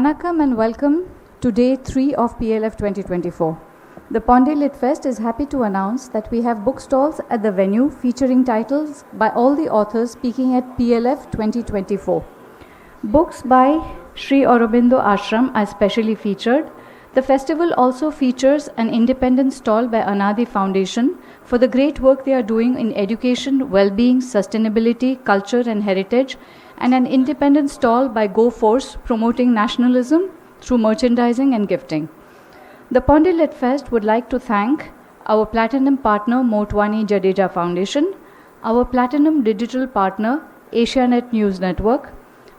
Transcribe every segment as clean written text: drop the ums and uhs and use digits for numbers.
Vanakkam and welcome to day 3 of PLF 2024. The Pondy Lit Fest is happy to announce that we have book stalls at the venue featuring titles by all the authors speaking at PLF 2024. Books by Sri Aurobindo Ashram are specially featured. The festival also features an independent stall by Anadi Foundation for the great work they are doing in education, well-being, sustainability, culture and heritage, and an independent stall by Go Force promoting nationalism through merchandising and gifting. The Pondy Lit Fest would like to thank our platinum partner Motwani Jadeja Foundation, our platinum digital partner Asianet News Network,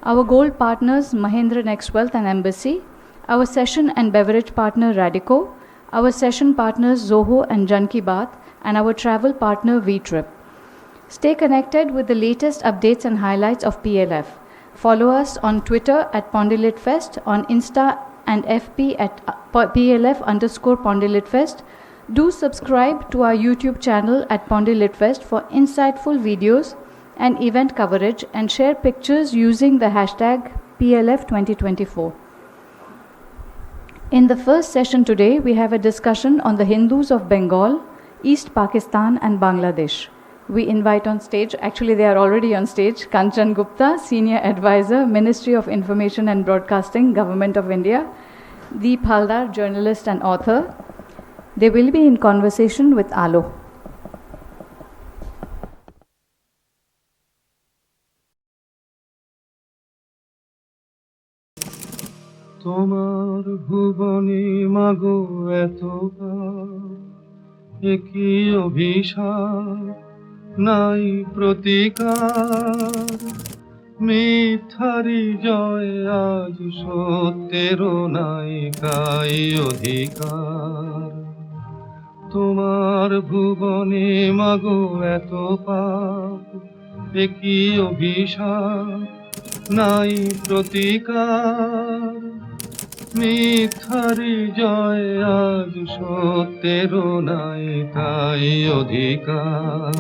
our gold partners Mahindra Next Wealth and Embassy, our session and beverage partner Radico, our session partners Zoho and Janki Baat, and our travel partner V-Trip. Stay connected with the latest updates and highlights of PLF. Follow us on Twitter at Pondy Lit Fest, on Insta and FB at PLF_Pondy Lit Fest. Do subscribe to our YouTube channel at Pondy Lit Fest for insightful videos and event coverage, and share pictures using the hashtag PLF 2024. In the first session today, we have a discussion on the Hindus of Bengal, East Pakistan and Bangladesh. We invite on stage, actually they are already on stage, Kanchan Gupta, Senior Advisor, Ministry of Information and Broadcasting, Government of India, Deep Halder, journalist and author. They will be in conversation with Alo. তোমার ভুবনে মাগো এতকাল একই অভিশাপ নাই প্রতিকার মিথ্যারি জয় আজ সত্যেরও নাই কাই অধিকার তোমার ভুবনে মাগো এত পাপ একই অভিশাপ নাই প্রতিকার মিথ্যারি জয় আজ সত্যেরও নাই তাই অধিকার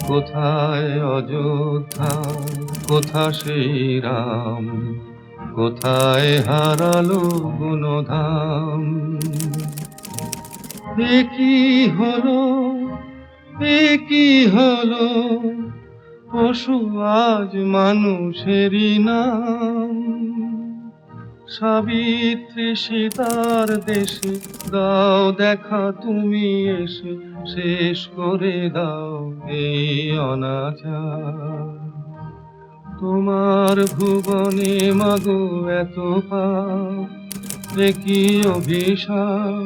কোথায় অযোধ্যা কোথা সেই রাম কোথায় হারালো গুণধাম একই হলো পশু আজ মানুষেরই নাম সাবিত্রী সীতার দেশে দাও দেখা তুমি এসে শেষ করে দাও এই অনাচার তোমার ভুবনে মাগো এত পাপ একই অভিশাপ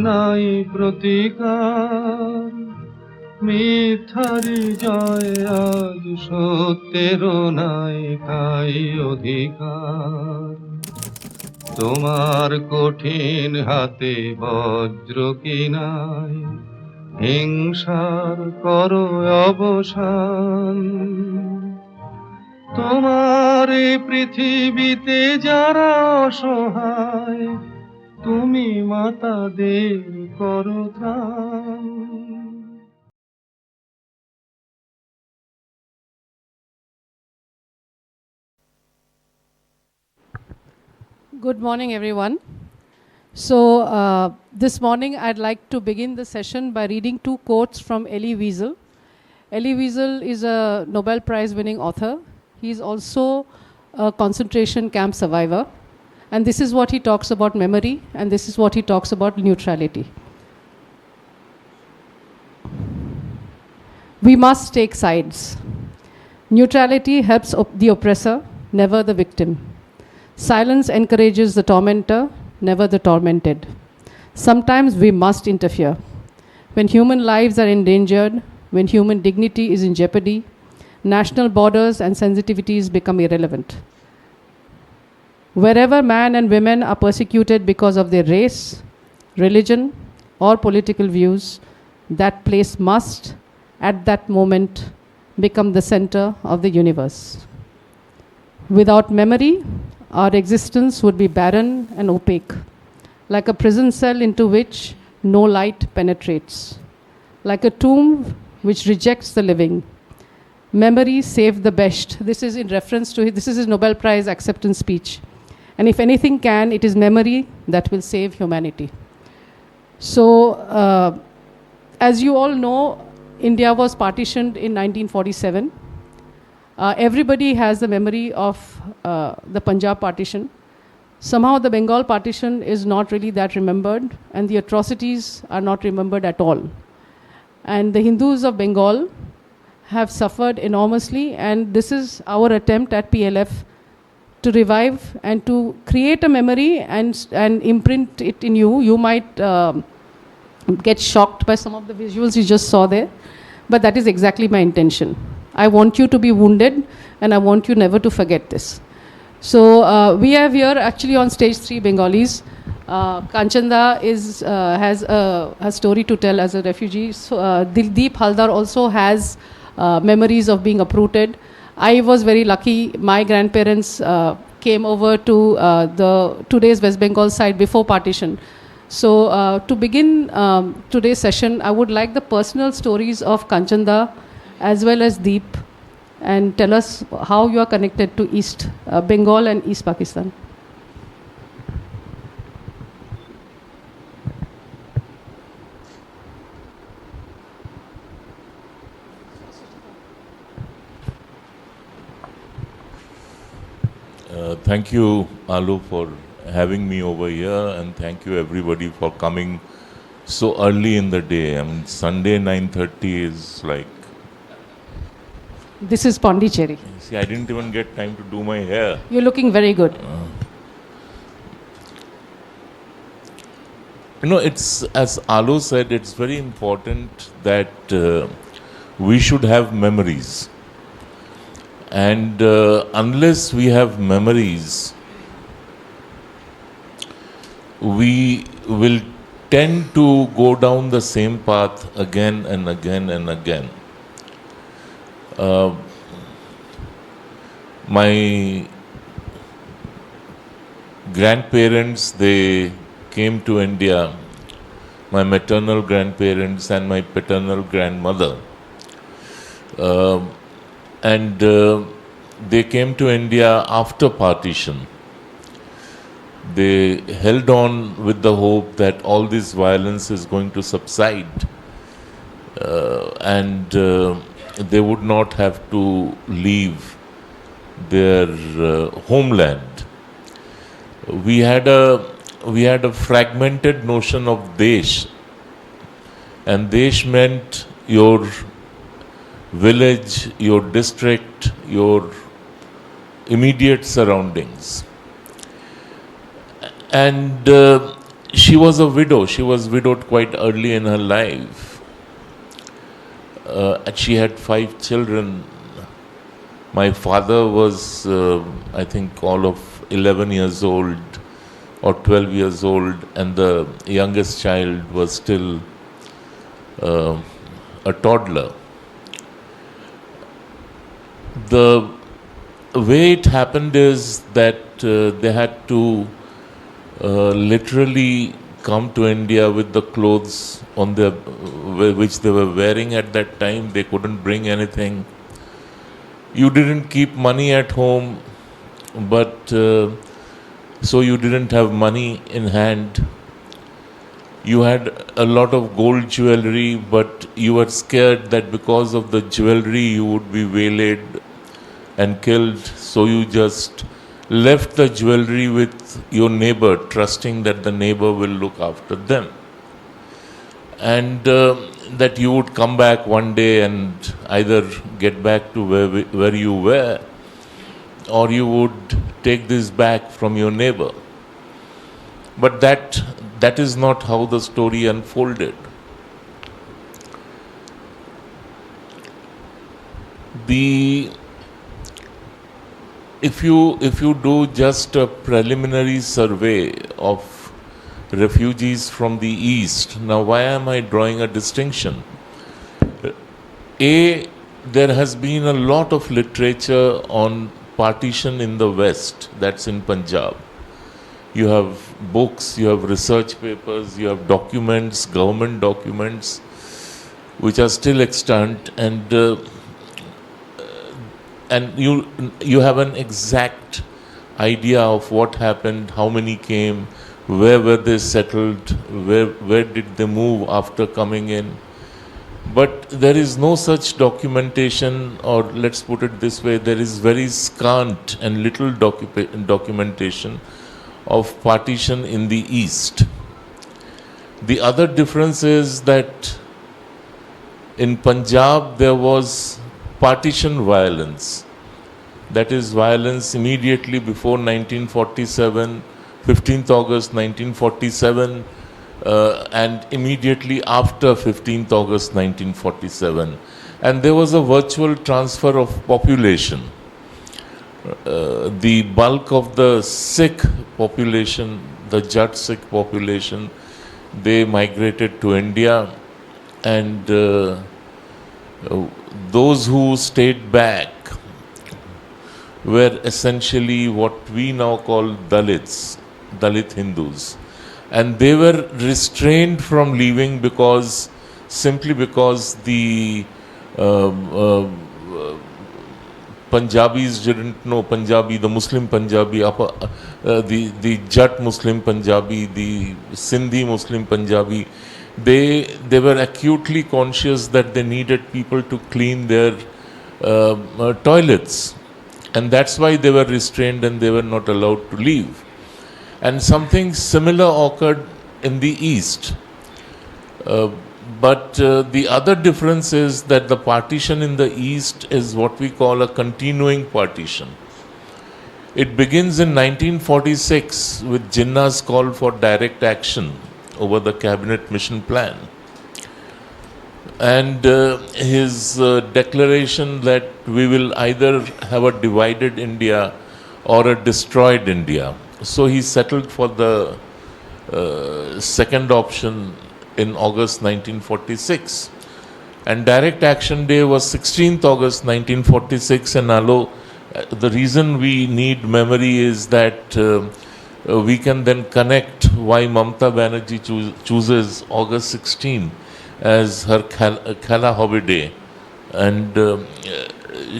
নাই প্রতিকার মিথ্যারি জয় আজ সত্যেরও নাই তাই অধিকার তোমার কঠিন হাতে বজ্র কি নাই হিংসার করো অবসান তোমার এই পৃথিবীতে যারা অসহায় তুমি মাতাদের করো ত্রাণ Good morning, everyone. So this morning, I'd like to begin the session by reading two quotes from Elie Wiesel. Elie Wiesel is a Nobel Prize-winning author. He's also a concentration camp survivor. And this is what he talks about memory, and this is what he talks about neutrality. We must take sides. Neutrality helps the oppressor, never the victim. Silence encourages the tormentor, never the tormented. Sometimes we must interfere. When human lives are endangered, when human dignity is in jeopardy, national borders and sensitivities become irrelevant. Wherever men and women are persecuted because of their race, religion, or political views, that place must, at that moment, become the center of the universe. Without memory, our existence would be barren and opaque, like a prison cell into which no light penetrates, like a tomb which rejects the living. Memory saved the best. This is in reference to this is his Nobel Prize acceptance speech. And if anything can, it is memory that will save humanity. So, as you all know, India was partitioned in 1947. Everybody has the memory of the Punjab partition. Somehow the Bengal partition is not really that remembered, and the atrocities are not remembered at all. And the Hindus of Bengal have suffered enormously, and this is our attempt at PLF to revive and to create a memory and imprint it in you. You might get shocked by some of the visuals you just saw there, but that is exactly my intention. I want you to be wounded, and I want you never to forget this. So we have here actually on stage 3 Bengalis. Kanchanda has a story to tell as a refugee. So, Dildeep Halder also has memories of being uprooted. I was very lucky. My grandparents came over to today's West Bengal side before partition. So to begin today's session, I would like the personal stories of Kanchanda as well as Deep, and tell us how you are connected to East Bengal and East Pakistan. Thank you, Alu, for having me over here, and thank you everybody for coming so early in the day. I mean, Sunday 9:30 is like... This is Pondicherry. See, I didn't even get time to do my hair. You're looking very good. You know, it's, as Alu said, it's very important that we should have memories. And unless we have memories, we will tend to go down the same path again and again and again. My grandparents, they came to India, my maternal grandparents and my paternal grandmother. And they came to India after partition. They held on with the hope that all this violence is going to subside, and they would not have to leave their homeland. We had a fragmented notion of Desh, and Desh meant your village, your district, your immediate surroundings. And she was a widow. She was widowed quite early in her life. And she had 5 children. My father was, I think, all of 11 years old or 12 years old, and the youngest child was still a toddler. The way it happened is that they had to literally come to India with the clothes on their, which they were wearing at that time. They couldn't bring anything. You didn't keep money at home, but so you didn't have money in hand. You had a lot of gold jewelry, but you were scared that because of the jewelry you would be waylaid and killed. So you just left the jewelry with your neighbor, trusting that the neighbor will look after them. And that you would come back one day and either get back to where you were, or you would take this back from your neighbor. But that is not how the story unfolded. If you do just a preliminary survey of refugees from the East, now why am I drawing a distinction? There has been a lot of literature on partition in the West, that's in Punjab. You have books, you have research papers, you have documents, government documents, which are still extant, and you have an exact idea of what happened, how many came, where were they settled, where did they move after coming in. But there is no such documentation, or let's put it this way, there is very scant and little documentation of partition in the East. The other difference is that in Punjab there was partition violence. That is violence immediately before 1947, 15th August 1947, and immediately after 15th August 1947. And there was a virtual transfer of population. The bulk of the Sikh population, the Jat Sikh population, they migrated to India, and those who stayed back were essentially what we now call Dalits, Dalit Hindus. And they were restrained from leaving simply because the Punjabis didn't know Punjabi, the Muslim Punjabi, the Jat Muslim Punjabi, the Sindhi Muslim Punjabi, they were acutely conscious that they needed people to clean their toilets. And that's why they were restrained and they were not allowed to leave. And something similar occurred in the East. But the other difference is that the partition in the East is what we call a continuing partition. It begins in 1946 with Jinnah's call for direct action over the cabinet mission plan, and his declaration that we will either have a divided India or a destroyed India. So he settled for the second option in August 1946. And Direct Action Day was 16th August 1946. And the reason we need memory is that we can then connect why Mamata Banerjee chooses August 16 as her Khala holiday. And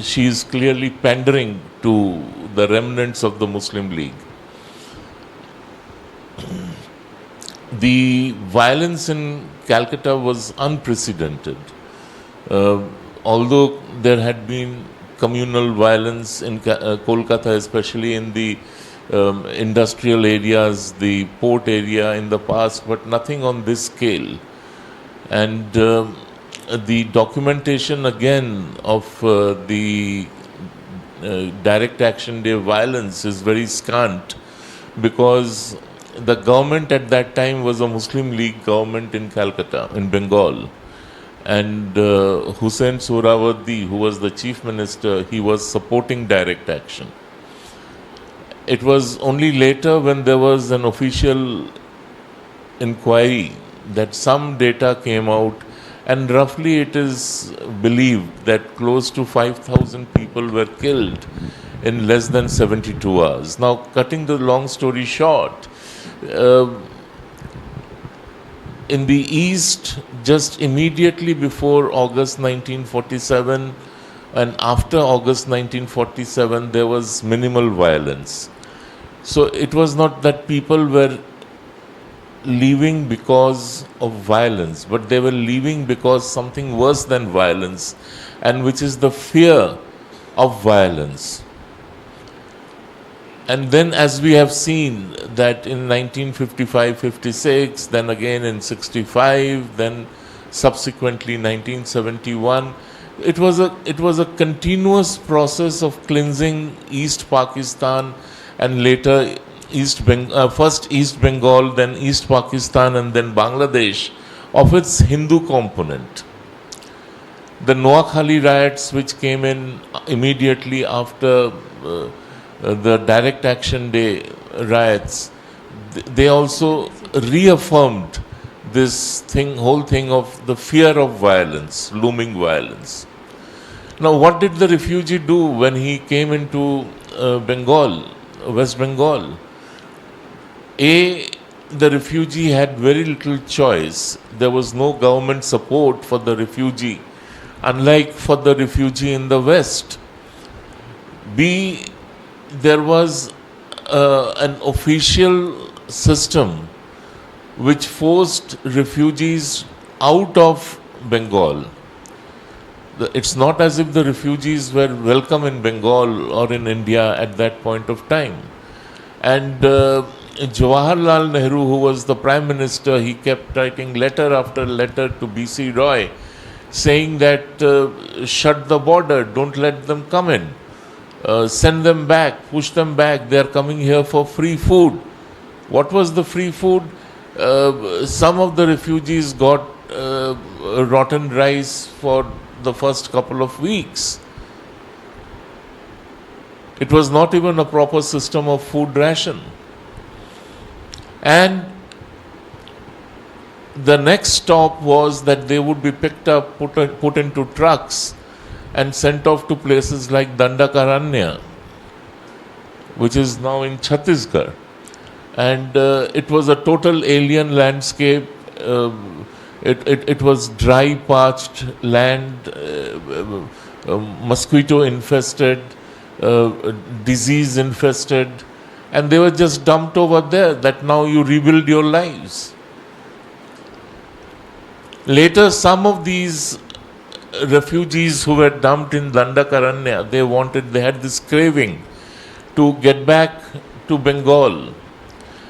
she is clearly pandering to the remnants of the Muslim League. The violence in Calcutta was unprecedented. Although there had been communal violence in Kolkata, especially in the industrial areas, the port area in the past, but nothing on this scale. And the documentation again of the Direct Action Day violence is very scant, because the government at that time was a Muslim League government in Calcutta, in Bengal. And Hussain Sohrawardy, who was the chief minister, he was supporting direct action. It was only later, when there was an official inquiry, that some data came out, and roughly it is believed that close to 5,000 people were killed in less than 72 hours. Now, cutting the long story short, in the East, just immediately before August 1947 and after August 1947, there was minimal violence. So it was not that people were leaving because of violence, but they were leaving because something worse than violence, and which is the fear of violence. And then, as we have seen, that in 1955-56, then again in 65, then subsequently 1971, it was a continuous process of cleansing East Pakistan, and later first East Bengal, then East Pakistan, and then Bangladesh, of its Hindu component. The Noakhali riots, which came in immediately after the Direct Action Day riots, they also reaffirmed this whole thing of the fear of violence, looming violence. Now, what did the refugee do when he came into Bengal, West Bengal? The refugee had very little choice. There was no government support for the refugee, unlike for the refugee in the West. There was an official system which forced refugees out of Bengal. It's not as if the refugees were welcome in Bengal or in India at that point of time. And Jawaharlal Nehru, who was the Prime Minister, he kept writing letter after letter to B.C. Roy saying that shut the border, don't let them come in, send them back, push them back, they are coming here for free food. What was the free food? Some of the refugees got rotten rice for the first couple of weeks. It was not even a proper system of food ration. And the next stop was that they would be picked up, put into trucks and sent off to places like Dandakaranya, which is now in Chhattisgarh. And it was a total alien landscape. It was dry, parched land, mosquito infested, disease infested, and they were just dumped over there, that now you rebuild your lives. Later, some of these refugees who were dumped in Dandakaranya, they had this craving to get back to Bengal.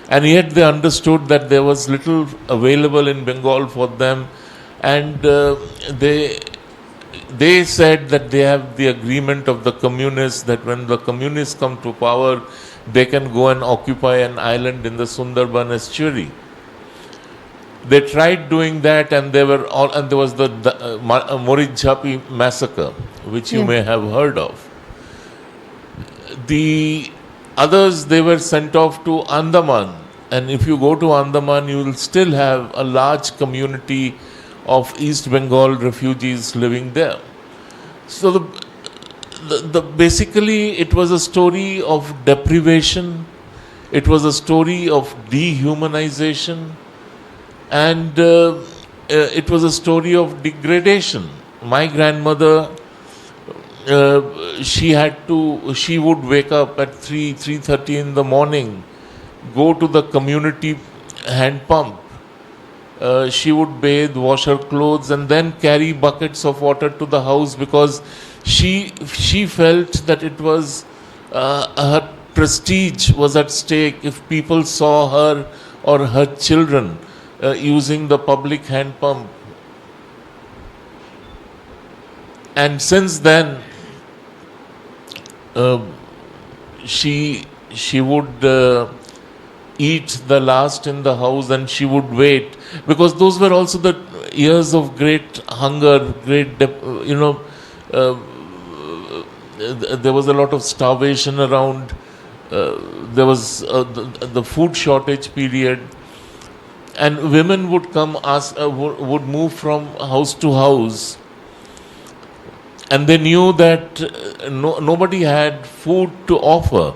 And yet they understood that there was little available in Bengal for them. And they said that they have the agreement of the communists, that when the communists come to power, they can go and occupy an island in the Sundarban estuary. They tried doing that, and there was the Morijhapi massacre, which you may have heard of. The others, they were sent off to Andaman. And if you go to Andaman, you will still have a large community of East Bengal refugees living there. So basically it was a story of deprivation, it was a story of dehumanization, and it was a story of degradation. My grandmother, she would wake up at 3:30 in the morning, go to the community hand pump. She would bathe, wash her clothes, and then carry buckets of water to the house, because she felt that it was her prestige was at stake if people saw her or her children using the public hand pump. And since then, she would eat the last in the house, and she would wait, because those were also the years of great hunger, there was a lot of starvation around. There was the food shortage period, and women would come would move from house to house, and they knew that nobody had food to offer.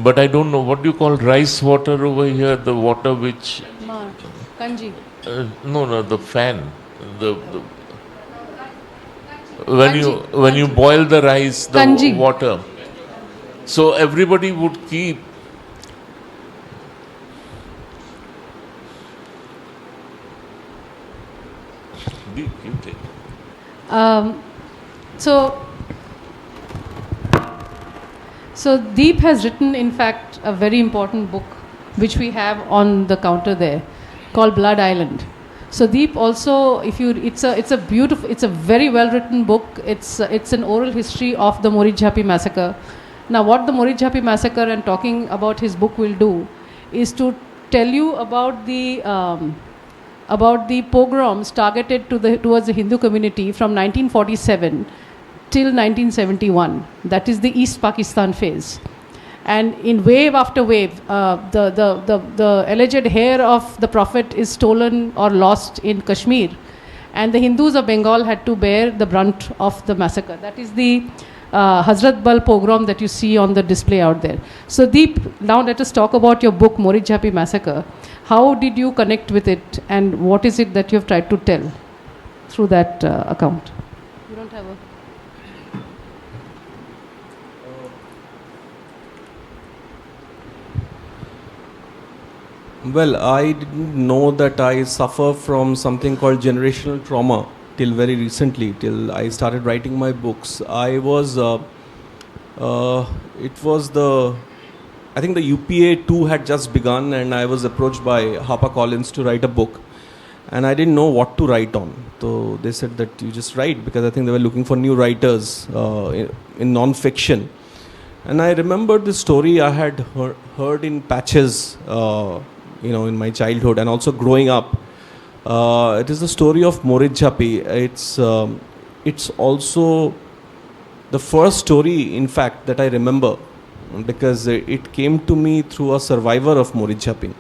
But I don't know, what do you call rice water over here? The water which... Kanji. No, the fan. When you boil the rice, the Kanji. water. So everybody would keep... You take. So Deep has written, in fact, a very important book, which we have on the counter there, called Blood Island. So Deep also, it's a very well written book. It's an oral history of the Morijhapi massacre. Now, what the Morijhapi massacre and talking about his book will do is to tell you about the pogroms targeted towards the Hindu community from 1947 till 1971. That is the East Pakistan phase. And in wave after wave, the alleged hair of the Prophet is stolen or lost in Kashmir. And the Hindus of Bengal had to bear the brunt of the massacre. That is the Hazrat Bal pogrom that you see on the display out there. So Deep, now let us talk about your book, Morijhapi Massacre. How did you connect with it, and what is it that you have tried to tell through that account? You don't have a... Well, I didn't know that I suffer from something called generational trauma till very recently, till I started writing my books. It was I think the UPA 2 had just begun, and I was approached by HarperCollins to write a book. And I didn't know what to write on. So they said that you just write, because I think they were looking for new writers in non-fiction. And I remembered this story I had heard in patches, in my childhood and also growing up. It is the story of Morijjapi. It's also the first story, in fact, that I remember, because it came to me through a survivor of Morijjapi.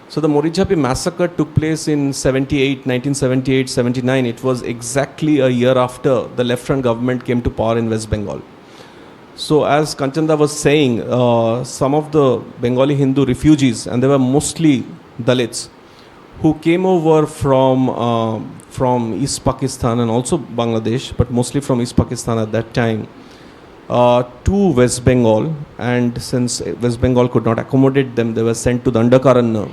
So the Morijjapi massacre took place in 1978-79. It was exactly a year after the left front government came to power in West Bengal. So as Kanchanda was saying, some of the Bengali Hindu refugees, and they were mostly Dalits, who came over from East Pakistan and also Bangladesh, but mostly from East Pakistan at that time, to West Bengal. And since West Bengal could not accommodate them, they were sent to the Underkaran,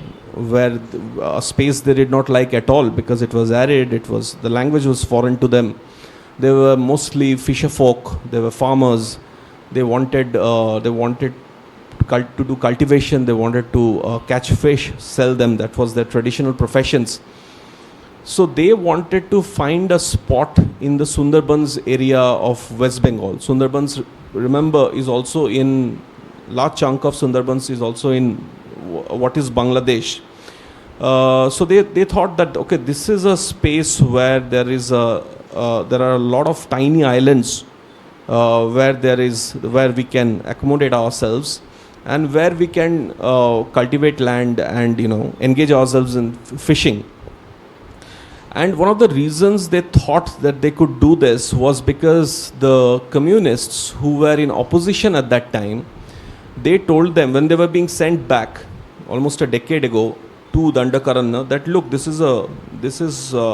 where a space they did not like at all, because it was arid, the language was foreign to them. They were mostly fisher folk, they were farmers. They wanted to do cultivation, they wanted to catch fish, sell them. That was their traditional professions. So they wanted to find a spot in the Sundarbans area of West Bengal. Sundarbans, remember, is also in, large chunk of Sundarbans is also in what is Bangladesh. So they thought that, okay, this is a space where there are a lot of tiny islands where we can accommodate ourselves, and where we can cultivate land and engage ourselves in fishing. And one of the reasons they thought that they could do this was because the communists who were in opposition at that time, they told them when they were being sent back almost a decade ago to the Underkaran, that look, this is a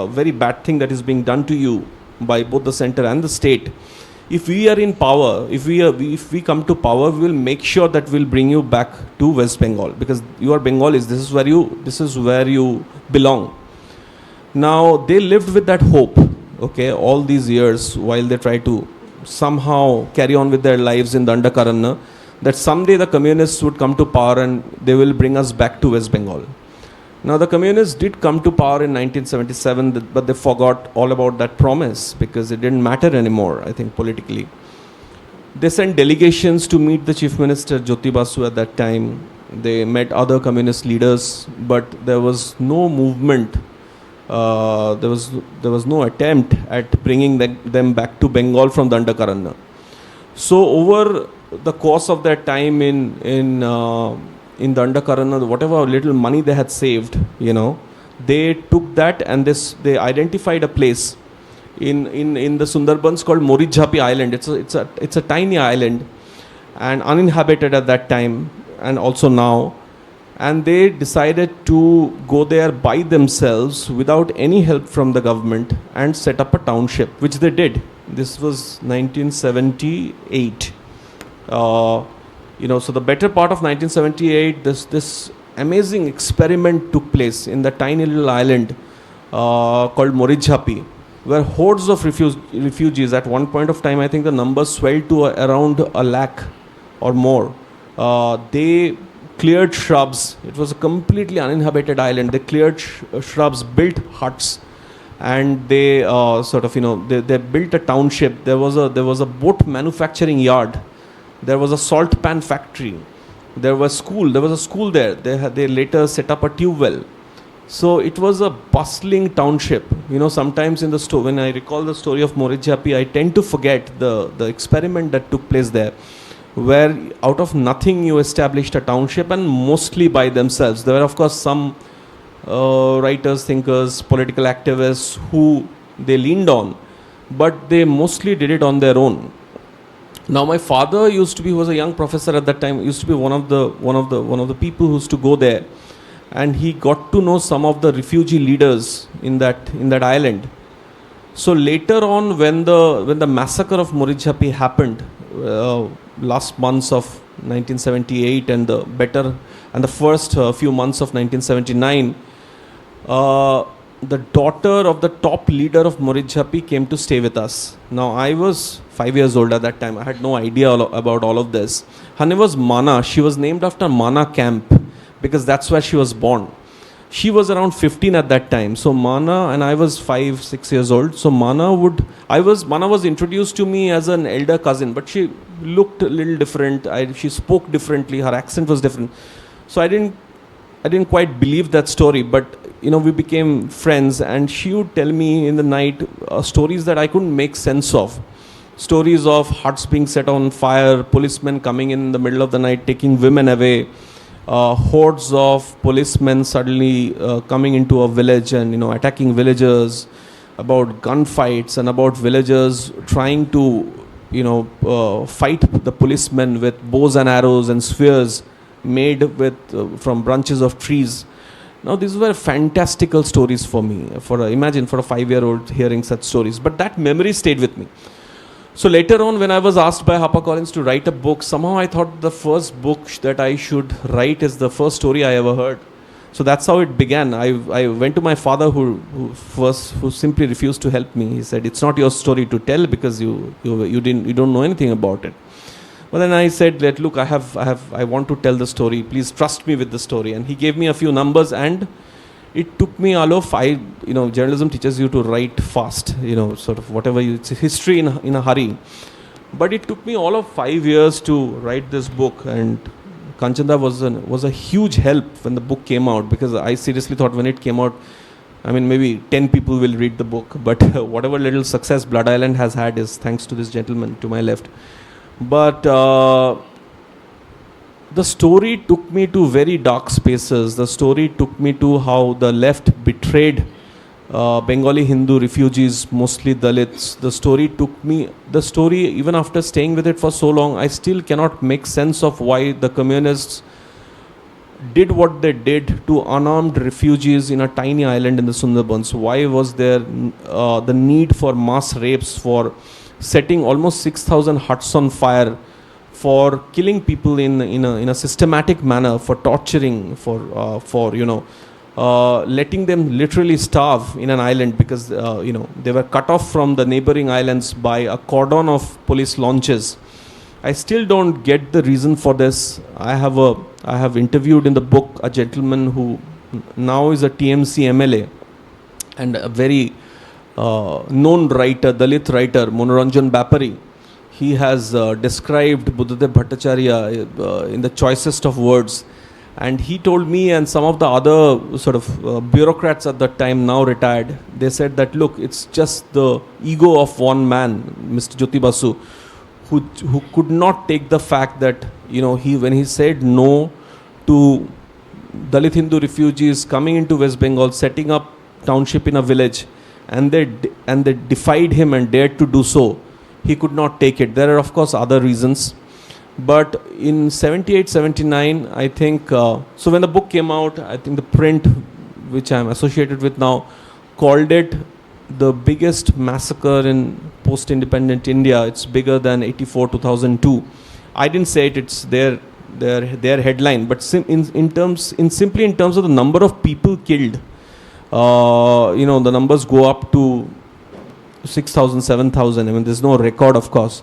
very bad thing that is being done to you by both the center and the state. If we are in power, if we come to power, we will make sure that we'll bring you back to West Bengal, because you are Bengalis. This is where you belong. Now they lived with that hope, okay, all these years, while they try to somehow carry on with their lives in the Underkaran, that someday the communists would come to power and they will bring us back to West Bengal. Now the communists did come to power in 1977, but they forgot all about that promise, because it didn't matter anymore, I think, politically. They sent delegations to meet the Chief Minister Jyoti Basu at that time. They met other communist leaders, but there was no movement. There was no attempt at bringing them back to Bengal from the Underkaran. So over the course of their time in the Underkaran, whatever little money they had saved, they took that and they identified a place in the Sundarbans called Morijjapi Island. It's a tiny island and uninhabited at that time and also now. And they decided to go there by themselves without any help from the government and set up a township, which they did. This was 1978. So the better part of 1978, this amazing experiment took place in the tiny little island called Morijjapi, where hordes of refugees, at one point of time, I think the numbers swelled to around 1 lakh or more. They cleared shrubs. It was a completely uninhabited island. They cleared shrubs, built huts, and they they built a township. There was a boat manufacturing yard. There was a salt pan factory. There was a school there. They later set up a tube well. So it was a bustling township. Sometimes in the story, when I recall the story of Morijjapi, I tend to forget the experiment that took place there, where out of nothing you established a township, and mostly by themselves. There were, of course, some writers, thinkers, political activists who they leaned on, but they mostly did it on their own. Now, my father who was a young professor at that time, used to be one of the people who used to go there, and he got to know some of the refugee leaders in that island. So later on, when the massacre of Morijjapi happened, last months of 1978, and the better and the first few months of 1979, the daughter of the top leader of Morijjapi came to stay with us. Now, I was 5 years old at that time. I had no idea about all of this. Her name was Mana. She was named after Mana camp because that's where she was born. She was around 15 at that time. So Mana, and I was 5, 6 years old. So Mana was introduced to me as an elder cousin, but she looked a little different. She spoke differently. Her accent was different. So I didn't quite believe that story, but we became friends, and she would tell me in the night stories that I couldn't make sense of. Stories of huts being set on fire, policemen coming in the middle of the night, taking women away, hordes of policemen suddenly coming into a village and attacking villagers, about gunfights, and about villagers trying to fight the policemen with bows and arrows and spears made with from branches of trees. Now, these were fantastical stories for me. Imagine for a 5-year-old hearing such stories. But that memory stayed with me. So later on, when I was asked by HarperCollins to write a book, somehow I thought the first book that I should write is the first story I ever heard. So that's how it began. I went to my father, who simply refused to help me. He said, "It's not your story to tell because you don't know anything about it." But then I said, "Look, I want to tell the story. Please trust me with the story." And he gave me a few numbers, and it took me journalism teaches you to write fast, sort of whatever it's history in a hurry. But it took me all of 5 years to write this book, and Kanchanda was a huge help when the book came out, because I seriously thought when it came out, maybe 10 people will read the book, but whatever little success Blood Island has had is thanks to this gentleman to my left. But the story took me to very dark spaces. The story took me to how the left betrayed Bengali Hindu refugees, mostly Dalits. The story, even after staying with it for so long, I still cannot make sense of why the communists did what they did to unarmed refugees in a tiny island in the Sundarbans. Why was there the need for mass rapes, for setting almost 6,000 huts on fire, for killing people in a systematic manner, for torturing, for letting them literally starve in an island because they were cut off from the neighboring islands by a cordon of police launches. I still don't get the reason for this. I have interviewed in the book a gentleman who now is a TMC MLA and a very known writer, Dalit writer, Monoranjan Bapari. He has described Buddhadev Bhattacharya in the choicest of words. And he told me and some of the other sort of bureaucrats at that time, now retired, they said that, look, it's just the ego of one man, Mr. Jyoti Basu, who could not take the fact that, when he said no to Dalit Hindu refugees coming into West Bengal, setting up township in a village, and they defied him and dared to do so, he could not take it. There are, of course, other reasons. But in 78, 79, I think, so when the book came out, I think the print, which I'm associated with now, called it the biggest massacre in post-independent India. It's bigger than 84, 2002. I didn't say it, it's their headline, but simply in terms of the number of people killed, the numbers go up to 6,000, 7,000. There's no record, of course.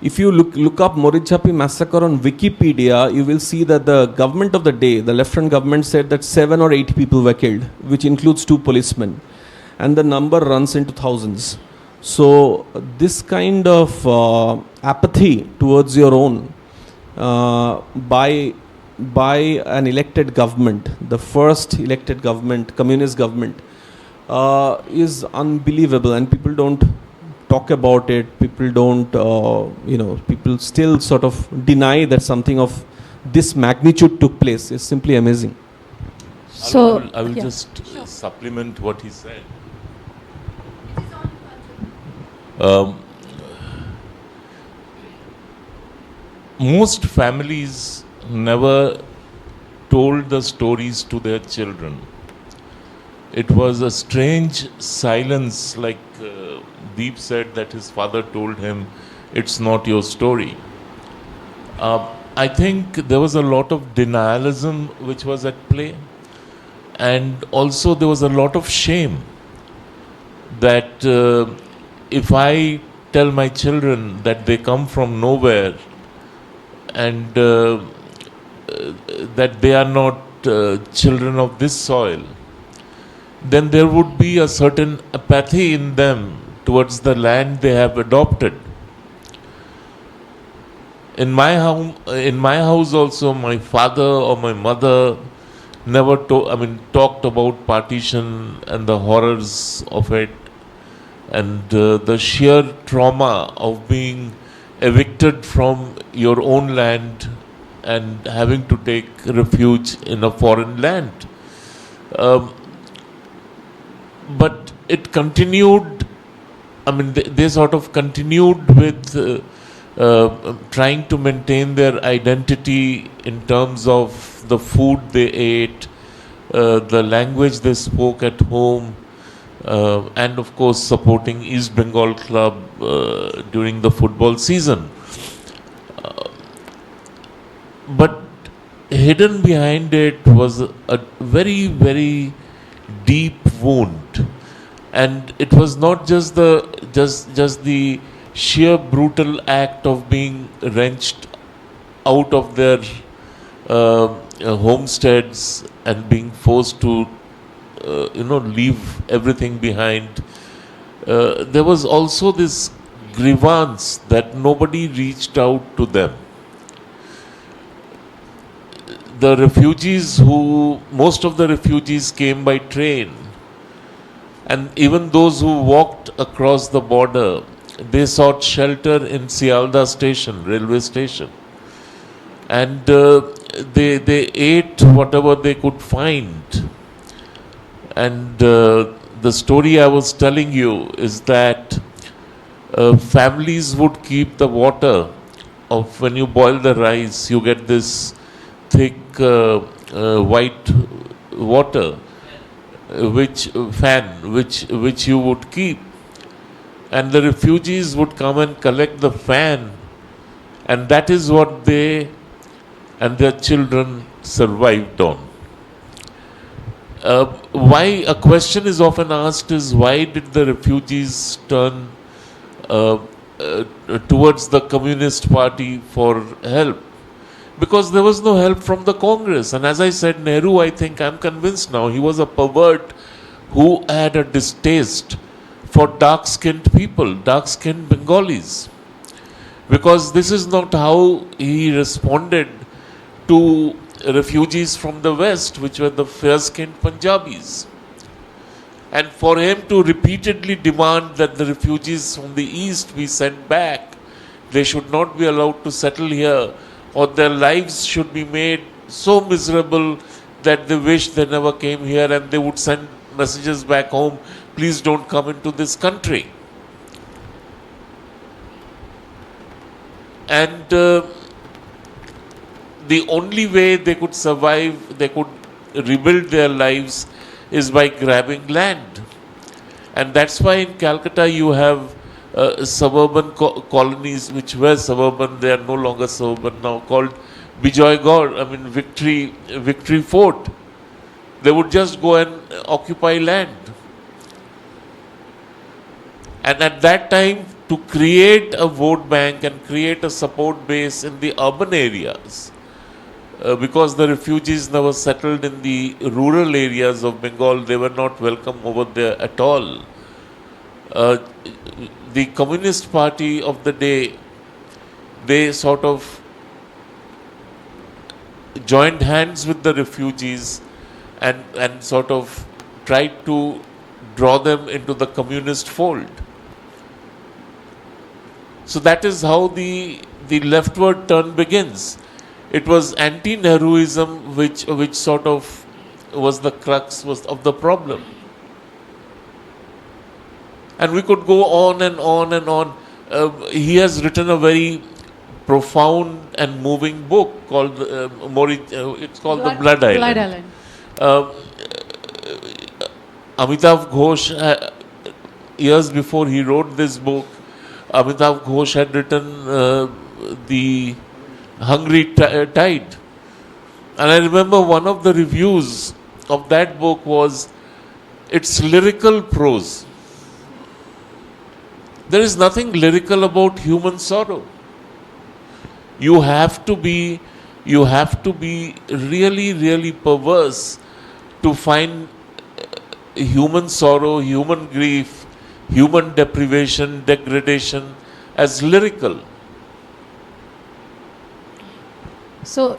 If you look up Morijjapi massacre on Wikipedia, you will see that the government of the day, the left-hand government, said that 7 or 8 people were killed, which includes 2 policemen. And the number runs into thousands. So this kind of apathy towards your own by an elected government, the first elected government, communist government, is unbelievable, and people don't talk about it. People don't, people still sort of deny that something of this magnitude took place. It's simply amazing. So I will just supplement what he said. Most families never told the stories to their children. It was a strange silence, like Deep said that his father told him, "It's not your story." I think there was a lot of denialism which was at play, and also there was a lot of shame that if I tell my children that they come from nowhere and that they are not children of this soil, then there would be a certain apathy in them towards the land they have adopted. In my house also, my father or my mother never talked about partition and the horrors of it, and the sheer trauma of being evicted from your own land and having to take refuge in a foreign land. But it continued, they sort of continued with trying to maintain their identity in terms of the food they ate, the language they spoke at home, and of course supporting East Bengal club during the football season. But hidden behind it was a very, very deep wound, and it was not just the sheer brutal act of being wrenched out of their homesteads and being forced to leave everything behind. There was also this grievance that nobody reached out to them. Most of the refugees came by train, and even those who walked across the border, they sought shelter in Sialda station, railway station, and they ate whatever they could find. And the story I was telling you is that families would keep the water of, when you boil the rice, you get this thick white water, which you would keep, and the refugees would come and collect the fan, and that is what they and their children survived on. Why a question is often asked is, why did the refugees turn towards the Communist Party for help? Because there was no help from the Congress. And as I said, Nehru, I'm convinced now, he was a pervert who had a distaste for dark-skinned people, dark-skinned Bengalis. Because this is not how he responded to refugees from the West, which were the fair-skinned Punjabis. And for him to repeatedly demand that the refugees from the East be sent back, they should not be allowed to settle here, or their lives should be made so miserable that they wish they never came here, and they would send messages back home, please don't come into this country. And the only way they could survive, they could rebuild their lives, is by grabbing land. And that's why in Calcutta you have suburban colonies which were suburban, they are no longer suburban now, called Bijoygad, Victory Fort. They would just go and occupy land. And at that time, to create a vote bank and create a support base in the urban areas, because the refugees never settled in the rural areas of Bengal, they were not welcome over there at all. The Communist Party of the day, they sort of joined hands with the refugees and sort of tried to draw them into the communist fold. So that is how the leftward turn begins. It was anti-Nehruism which sort of was the crux of the problem. And we could go on and on and on. He has written a very profound and moving book called it's called The Blood Island. Amitav Ghosh, years before he wrote this book, Amitav Ghosh had written the Tide. And I remember one of the reviews of that book was, it's lyrical prose. There is nothing lyrical about human sorrow. You have to be really, really perverse to find human sorrow, human grief, human deprivation, degradation as lyrical. So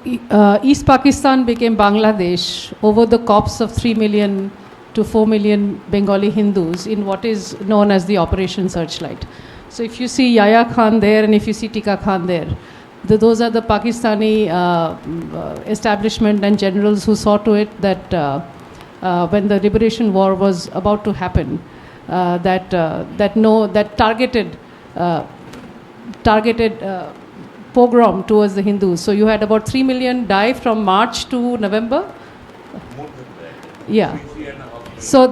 East Pakistan became Bangladesh over the corpse of 3 million to 4 million Bengali Hindus in what is known as the Operation Searchlight. So if you see Yahya Khan there and if you see Tika Khan there, those are the Pakistani establishment and generals who saw to it that when the liberation war was about to happen, that targeted pogrom towards the Hindus. So you had about 3 million die from March to November. Yeah. So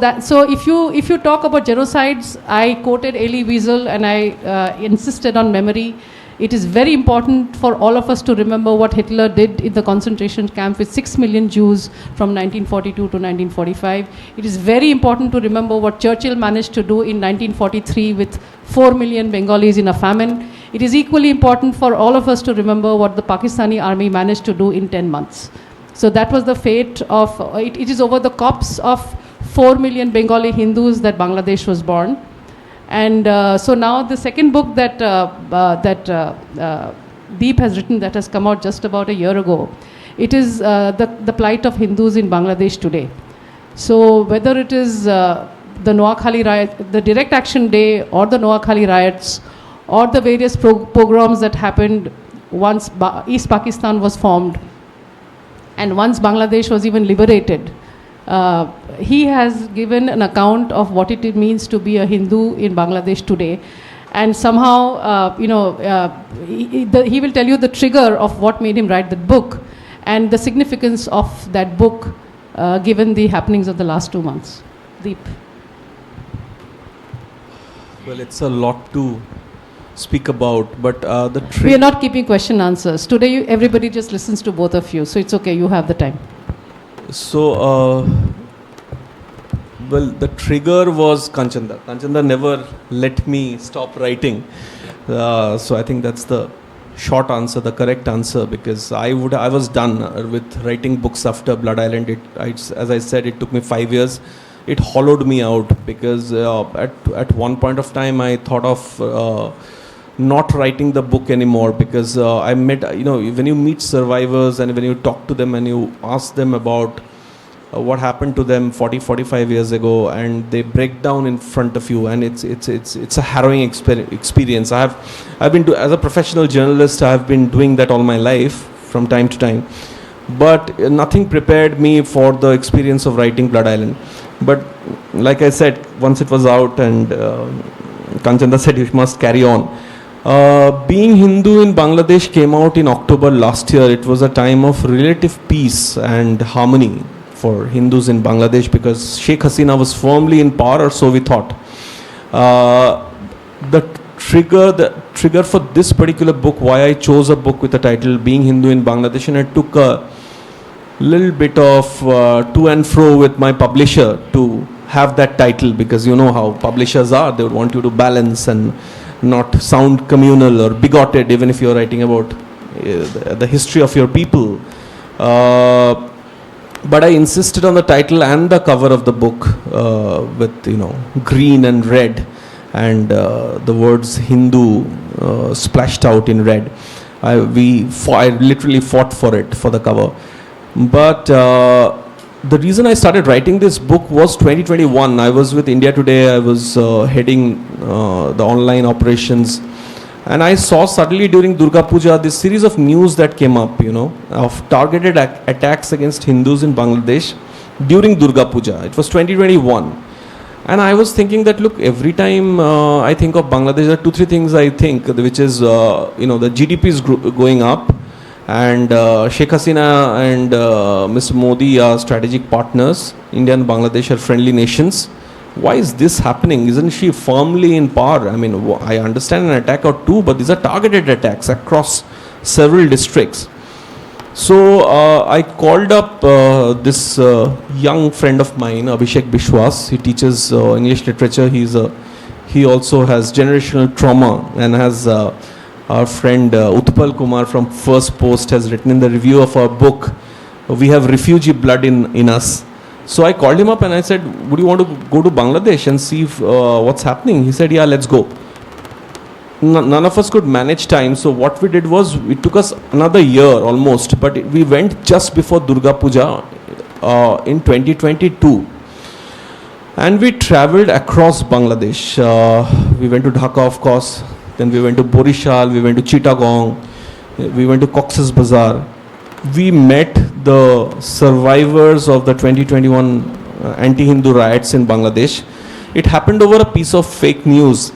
if you talk about genocides, I quoted Elie Wiesel and I insisted on memory. It is very important for all of us to remember what Hitler did in the concentration camp with 6 million Jews from 1942 to 1945. It is very important to remember what Churchill managed to do in 1943 with 4 million Bengalis in a famine. It is equally important for all of us to remember what the Pakistani army managed to do in 10 months. So that was the fate of, it is over the corpse of 4 million Bengali Hindus that Bangladesh was born. And so now the second book that Deep has written, that has come out just about a year ago, it is the plight of Hindus in Bangladesh today. So whether it is the Noakhali riot, the Direct Action Day, or the Noakhali riots, or the various pogroms that happened once East Pakistan was formed, and once Bangladesh was even liberated, he has given an account of what it means to be a Hindu in Bangladesh today. And somehow, he will tell you the trigger of what made him write that book and the significance of that book given the happenings of the last 2 months. Deep. Well, it's a lot to speak about, but we are not keeping question answers. Today, everybody just listens to both of you, so it's okay, you have the time. So, well, the trigger was Kanchan. Kanchan never let me stop writing. So I think that's the short answer, the correct answer, because I was done with writing books after Blood Island. As I said, it took me 5 years. It hollowed me out because at one point of time I thought of not writing the book anymore, because I met, when you meet survivors and when you talk to them and you ask them about what happened to them 40-45 years ago, and they break down in front of you, and it's a harrowing experience. I've been as a professional journalist, I have been doing that all my life from time to time, but nothing prepared me for the experience of writing Blood Island. But like I said, once it was out and Kanchanda said you must carry on. Being Hindu in Bangladesh came out in October last year. It was a time of relative peace and harmony for Hindus in Bangladesh because Sheikh Hasina was firmly in power, or so we thought. The trigger for this particular book, why I chose a book with the title Being Hindu in Bangladesh, and I took a little bit of to and fro with my publisher to have that title, because you know how publishers are, they would want you to balance and not sound communal or bigoted, even if you're writing about the history of your people. But I insisted on the title and the cover of the book with green and red, and the words Hindu splashed out in red. I literally fought for it, for the cover. But the reason I started writing this book was 2021. I was with India Today. I was heading the online operations, and I saw suddenly during Durga Puja this series of news that came up, of targeted attacks against Hindus in Bangladesh during Durga Puja. It was 2021. And I was thinking that, look, every time I think of Bangladesh, there are 2-3 things I think, which is, the GDP is going up, and Sheikh Hasina and Mr. Modi are strategic partners. India and Bangladesh are friendly nations. Why is this happening? Isn't she firmly in power? I mean, I understand an attack or two, but these are targeted attacks across several districts. So I called up this young friend of mine, Abhishek Bishwas. He teaches English literature. He also has generational trauma, and has our friend Utpal Kumar from First Post has written in the review of our book, we have refugee blood in us. So I called him up and I said, would you want to go to Bangladesh and see if, what's happening? He said, yeah, let's go. None of us could manage time, so what we did was, it took us another year almost, but we went just before Durga Puja in 2022, and we traveled across Bangladesh. We went to Dhaka, of course, then we went to Borishal, we went to Chittagong, we went to Cox's Bazar. We met the survivors of the 2021 anti-Hindu riots in Bangladesh. It happened over a piece of fake news.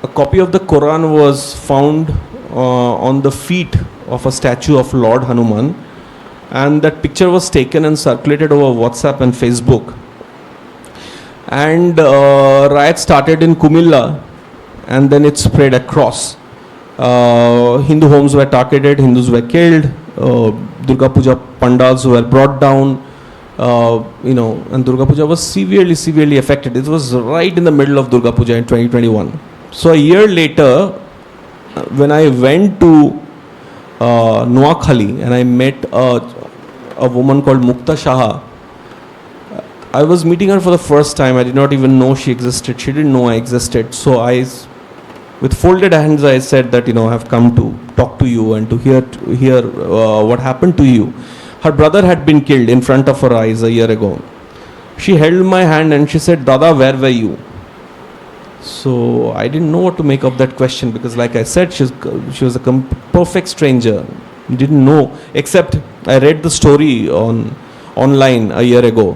A copy of the Quran was found on the feet of a statue of Lord Hanuman, and that picture was taken and circulated over WhatsApp and Facebook. And riots started in Kumilla, and then it spread across. Hindu homes were targeted, Hindus were killed, Durga Puja pandals were brought down, and Durga Puja was severely affected. It was right in the middle of Durga Puja in 2021. So a year later, when I went to Noakhali and I met a woman called Mukta Shaha, I was meeting her for the first time. I did not even know she existed. She didn't know I existed. So with folded hands, I said that, I have come to talk to you and to hear what happened to you. Her brother had been killed in front of her eyes a year ago. She held my hand and she said, Dada, where were you? So I didn't know what to make of that question, because like I said, she was a perfect stranger. Didn't know, except I read the story online a year ago.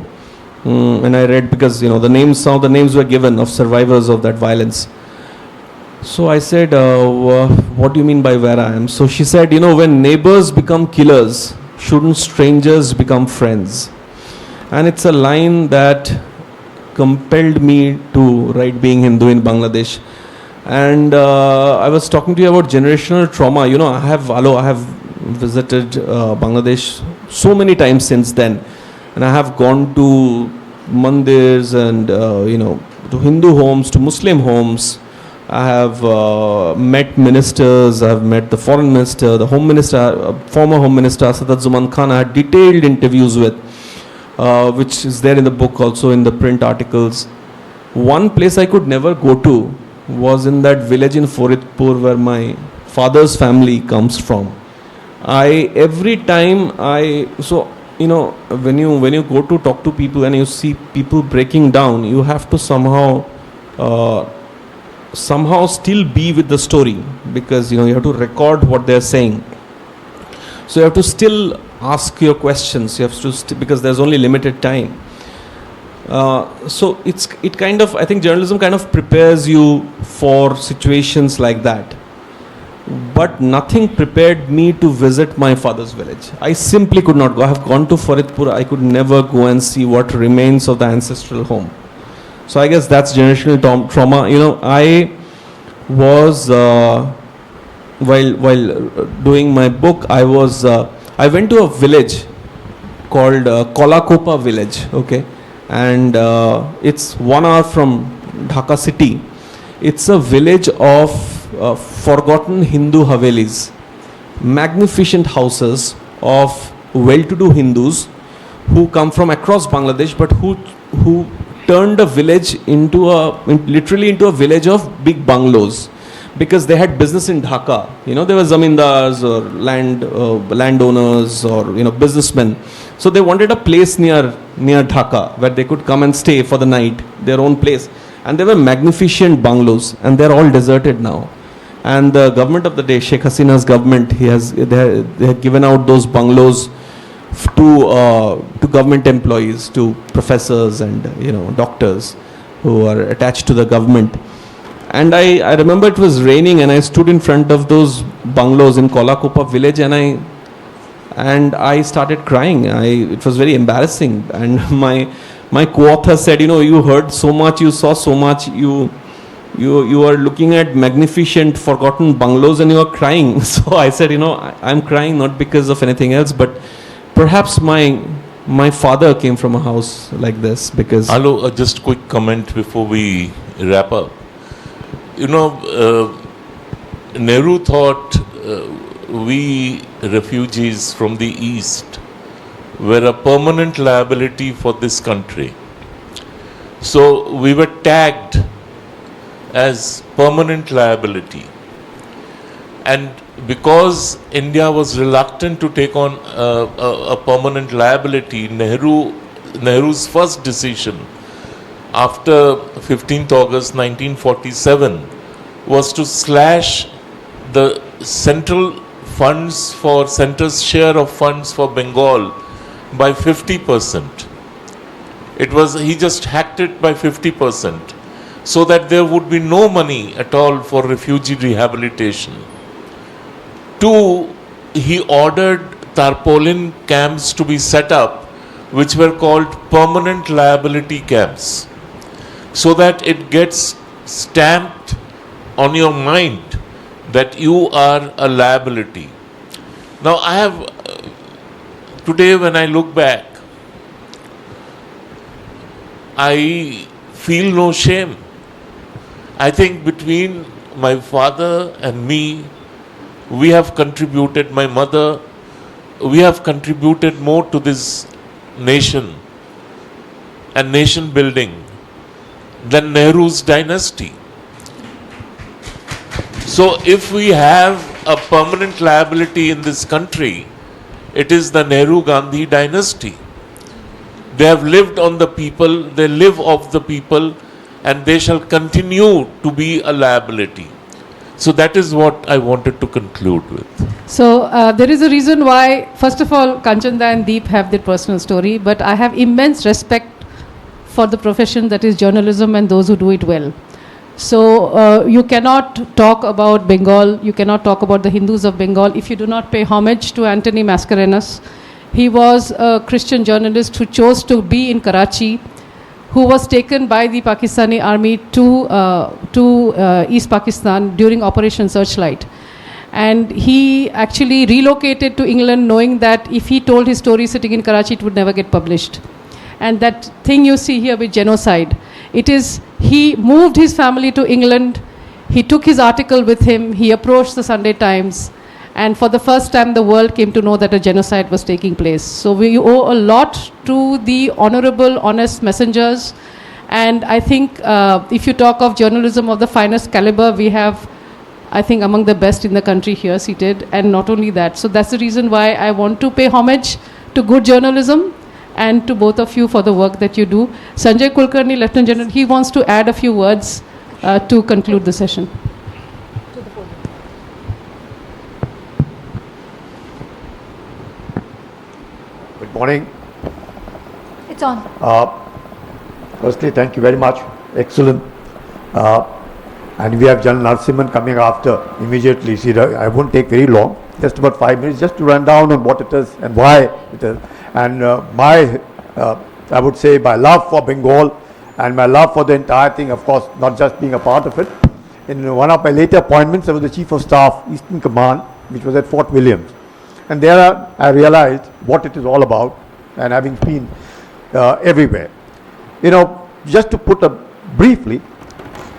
And I read, because some of the names were given of survivors of that violence. So I said, what do you mean by where I am? So she said, when neighbors become killers, shouldn't strangers become friends? And it's a line that compelled me to write Being Hindu in Bangladesh. And I was talking to you about generational trauma. I have visited Bangladesh so many times since then, and I have gone to mandirs and to Hindu homes, to Muslim homes. I have met ministers. I have met the foreign minister, the home minister, former home minister Sadat Zaman Khan. I had detailed interviews with, which is there in the book, also in the print articles. One place I could never go to was in that village in Faridpur where my father's family comes from. When you go to talk to people and you see people breaking down, you have to somehow still be with the story, because you have to record what they're saying. So you have to still ask your questions. You have to because there's only limited time. So I think journalism kind of prepares you for situations like that. But nothing prepared me to visit my father's village. I simply could not go. I have gone to Faridpur. I could never go and see what remains of the ancestral home. So I guess that's generational trauma. I was while doing my book, I went to a village called Kolakopa village. Okay, and it's 1 hour from Dhaka city. It's a village of forgotten Hindu Havelis, magnificent houses of well-to-do Hindus who come from across Bangladesh, but who turned a village literally into a village of big bungalows, because they had business in Dhaka. There were zamindars or landowners or businessmen. So they wanted a place near Dhaka where they could come and stay for the night, their own place. And they were magnificent bungalows, and they're all deserted now. And the government of the day, Sheikh Hasina's government, they have given out those bungalows to government employees, to professors and doctors who are attached to the government. And I remember it was raining, and I stood in front of those bungalows in Kolakopa village, and I started crying. It was very embarrassing. And my co-author said, you heard so much, you saw so much, you you are looking at magnificent forgotten bungalows and you are crying. So I said, I'm crying not because of anything else, but perhaps my father came from a house like this because... Hello, just quick comment before we wrap up. Nehru thought we refugees from the East were a permanent liability for this country. So we were tagged as permanent liability. And because India was reluctant to take on a permanent liability, Nehru's first decision after 15th August 1947 was to slash the central funds for center's share of funds for Bengal by 50%. He just hacked it by 50% so that there would be no money at all for refugee rehabilitation. 2, he ordered tarpaulin camps to be set up, which were called permanent liability camps, so that it gets stamped on your mind that you are a liability. Now I have, today when I look back, I feel no shame. I think between my father and me, we have contributed, my mother, we have contributed more to this nation and nation building than Nehru's dynasty. So if we have a permanent liability in this country, it is the Nehru-Gandhi dynasty. They have lived on the people, they live of the people, and they shall continue to be a liability. So that is what I wanted to conclude with. So there is a reason why, first of all, Kanchanda and Deep have their personal story, but I have immense respect for the profession that is journalism and those who do it well. So you cannot talk about Bengal, you cannot talk about the Hindus of Bengal if you do not pay homage to Anthony Mascarenhas. He was a Christian journalist who chose to be in Karachi, who was taken by the Pakistani army to East Pakistan during Operation Searchlight. And he actually relocated to England knowing that if he told his story sitting in Karachi, it would never get published. And that thing you see here with genocide, it is, he moved his family to England, he took his article with him, he approached the Sunday Times, and for the first time the world came to know that a genocide was taking place. So we owe a lot to the honorable, honest messengers. And I think if you talk of journalism of the finest caliber, we have, I think, among the best in the country here seated. And not only that, so that's the reason why I want to pay homage to good journalism and to both of you for the work that you do. Sanjay Kulkarni, Lieutenant General, he wants to add a few words to conclude the session. Good morning. It's on. Firstly, thank you very much. Excellent. And we have General Narasimhan coming after immediately. See, I won't take very long, just about 5 minutes, just to run down on what it is and why it is. And I would say my love for Bengal and my love for the entire thing, of course, not just being a part of it. In one of my later appointments, I was the Chief of Staff, Eastern Command, which was at Fort Williams. And there I realized what it is all about, and having been everywhere. Just to put briefly,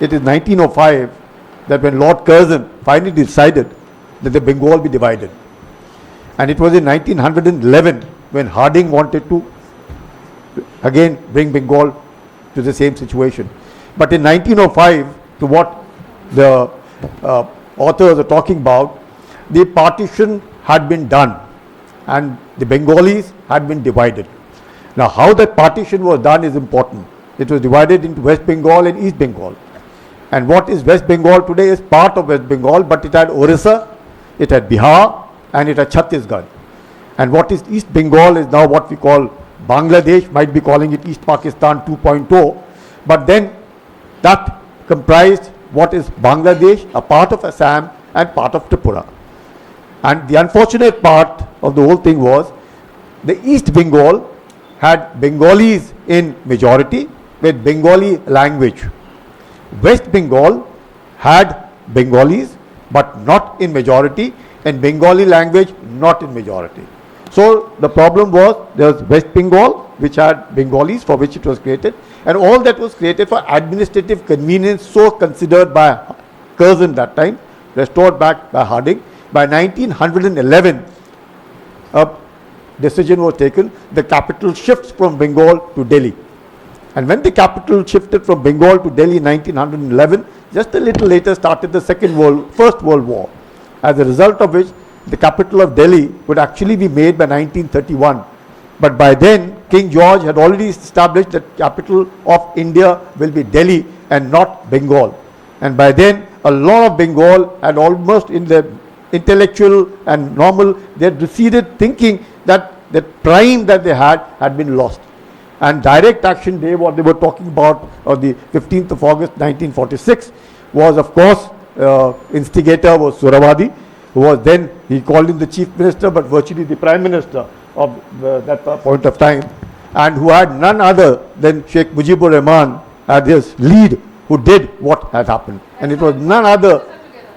it is 1905 that when Lord Curzon finally decided that the Bengal be divided. And it was in 1911 when Harding wanted to again bring Bengal to the same situation. But in 1905, to what the authors are talking about, the partition had been done and the Bengalis had been divided. Now how that partition was done is important. It was divided into West Bengal and East Bengal. And what is West Bengal today is part of West Bengal, but it had Orissa, it had Bihar, and it had Chhattisgarh. And what is East Bengal is now what we call Bangladesh, might be calling it East Pakistan 2.0, but then that comprised what is Bangladesh, a part of Assam and part of Tripura. And the unfortunate part of the whole thing was the East Bengal had Bengalis in majority with Bengali language, West Bengal had Bengalis, but not in majority, and Bengali language not in majority. So the problem was there was West Bengal, which had Bengalis, for which it was created, and all that was created for administrative convenience, so considered by Curzon that time, restored back by Harding. By 1911, a decision was taken, the capital shifts from Bengal to Delhi. And when the capital shifted from Bengal to Delhi in 1911, just a little later started the First World War. As a result of which, the capital of Delhi would actually be made by 1931. But by then, King George had already established that capital of India will be Delhi and not Bengal. And by then, a lot of Bengal had almost in the intellectual and normal, they had receded, thinking that the prime that they had been lost. And Direct Action Day, what they were talking about on the 15th of August 1946, was of course, instigator was Suravadi, who was then, he called him the chief minister, but virtually the prime minister of that point of time, and who had none other than Sheikh Mujibur Rahman as his lead, who did what had happened. And it was none other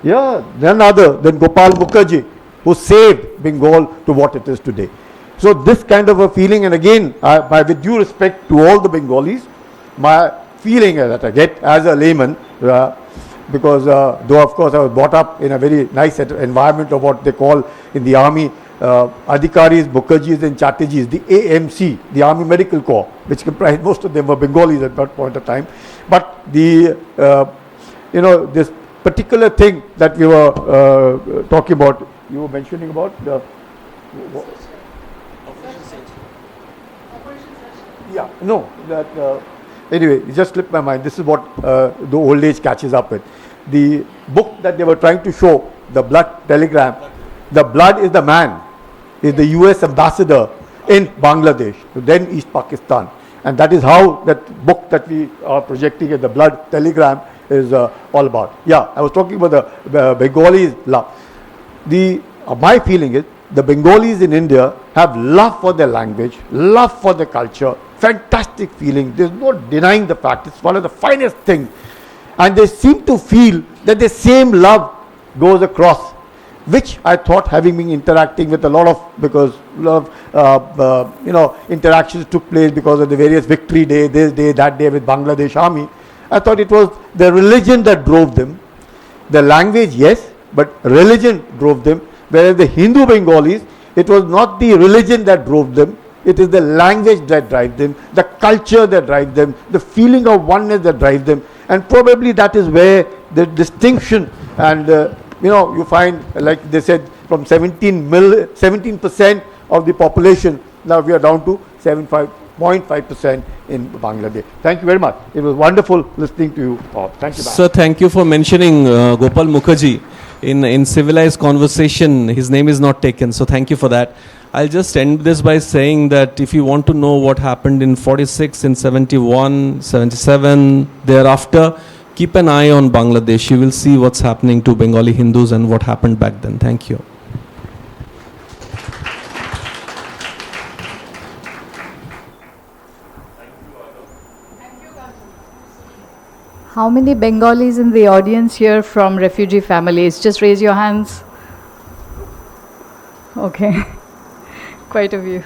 than Gopal Mukherjee, who saved Bengal to what it is today. So this kind of a feeling, and again, with due respect to all the Bengalis, my feeling that I get as a layman, because though of course I was brought up in a very nice environment of what they call in the army, Adhikaris, Mukherjees and Chatterjees, the AMC, the Army Medical Corps, which comprised, most of them were Bengalis at that point of time. But the, this particular thing that we were talking about, you were mentioning about the... Yeah, no, that anyway, it just slipped my mind. This is what the old age catches up with. The book that they were trying to show, the blood telegram, the blood is the man, is the US ambassador in Bangladesh, then East Pakistan. And that is how that book that we are projecting at the blood telegram is all about. Yeah, I was talking about the Bengalis love. My feeling is the Bengalis in India have love for their language, love for their culture, fantastic feeling. There's no denying the fact. It's one of the finest things. And they seem to feel that the same love goes across, which I thought, having been interacting with a lot of, because a lot of, interactions took place because of the various victory day, this day, that day with Bangladesh army. I thought it was the religion that drove them. The language, yes, but religion drove them. Whereas the Hindu Bengalis, it was not the religion that drove them, it is the language that drives them, the culture that drives them, the feeling of oneness that drives them. And probably that is where the distinction, and you find, like they said, from 17% of the population, now we are down to 0.5% in Bangladesh. Thank you very much. It was wonderful listening to you all. Thank you. Sir, thank you for mentioning Gopal Mukherjee. In civilized conversation, his name is not taken, so thank you for that. I'll just end this by saying that if you want to know what happened in 46, in 71, 77, thereafter, keep an eye on Bangladesh. You will see what's happening to Bengali Hindus and what happened back then. Thank you. How many Bengalis in the audience here from refugee families? Just raise your hands. Okay, quite a few.